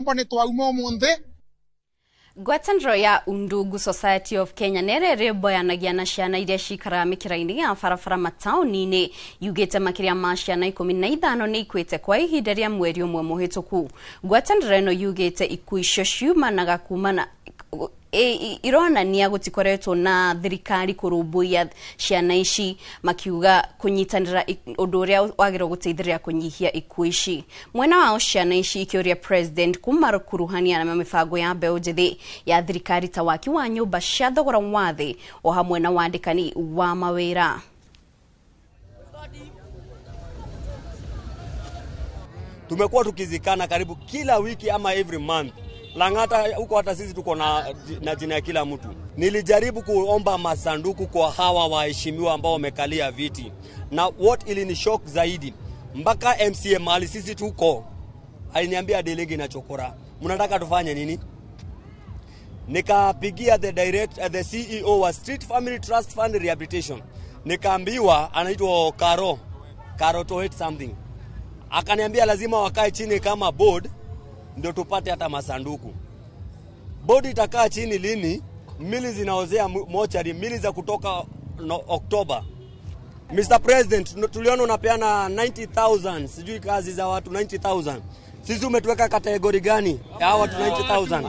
mbone twauma munthe Ngwatanĩro ya Undugu Society of Kenya nerere boyanagia na ciana iria cikara mikira-ini ya barabara mataũni-inĩ yugĩte makĩria ma ciana 15 nĩ ikuĩte kwa ihinda rĩa mweri ũmwe mũhĩtũku. Ngwatanĩro ĩno yugĩte ikuũ icio ciumanaga kumana ironania gũtikoretwo na thirikari kũrũmbũiya ciana ici makiuga kũnyitanĩra ũndũ ũrĩa wagĩrĩirwo gũteithĩrĩria kũnyihia ikuũ ici. Mwena wao ciana ici ikĩũria president kumakuruhania na mĩbango ya mbeũ njĩthĩ ya thirikari ta waki wa nyũmba cia thogora wa thĩ o hamwe na wandĩkani wa mawĩra. Tumekuwa tukizikana karibu kila wiki ama every month. Langata huko hata sisi tuko na jina ya kila mtu. Nilijaribu kuomba masanduku kwa hawa waheshimiwa ambao wamekalia viti. Na what ilinishock zaidi, mpaka MCA mali sisi tuko aliniambia delege na chokora. Mnataka tufanye nini? Nikapigia the CEO wa Street Family Trust Fund Rehabilitation. Nikaambiwa anaitwa Karo to hit something. Akaniambia lazima wakae chini kama board ndio tupate hata masanduku. Board itakaa chini lini? Mili zinaozea mochari, mili za kutoka Oktoba. Mr. President, tuliona unapeana 90,000, sijui kazi za watu 90,000. Sisi umetuweka kategori gani? Ya watu 90,000.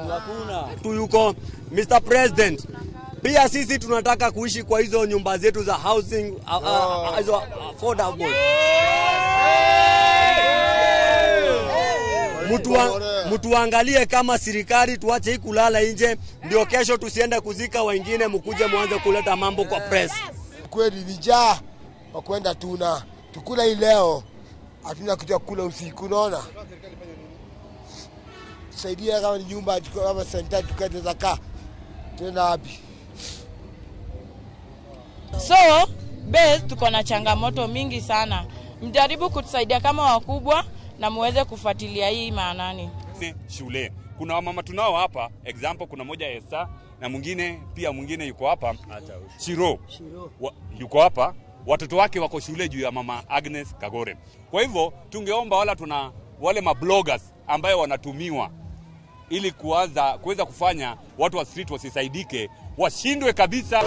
Hakuna. Tu yuko Mr. President. Pia sisi tunataka kuishi kwa hizo nyumba zetu za housing hizo affordable. Mtuangalie kama serikali, tuache kulala nje ndio kesho tusiende kuzika wengine mkuje muanze kuleta mambo kwa press. Kweli vijaa wakwenda tukula hii leo, hatuna kitu kula usiku, unaona? Saidia kama ni nyumba kama senta tukende zaka. Tena wapi? So, base tuko na changamoto mingi sana. Mjaribu kutusaidia kama wakubwa na muweze kufuatilia hii maanani. Shule. Kuna wamama tunao hapa, example kuna moja Esther na mwingine yuko hapa. Shiro. Yuko hapa. Watoto wake wako shule juu ya mama Agnes Kagore. Kwa hivyo tungeomba wale mabloggers ambayo wanatumiwa ili kuweza kufanya watu wa street wasisaidike, washindwe kabisa.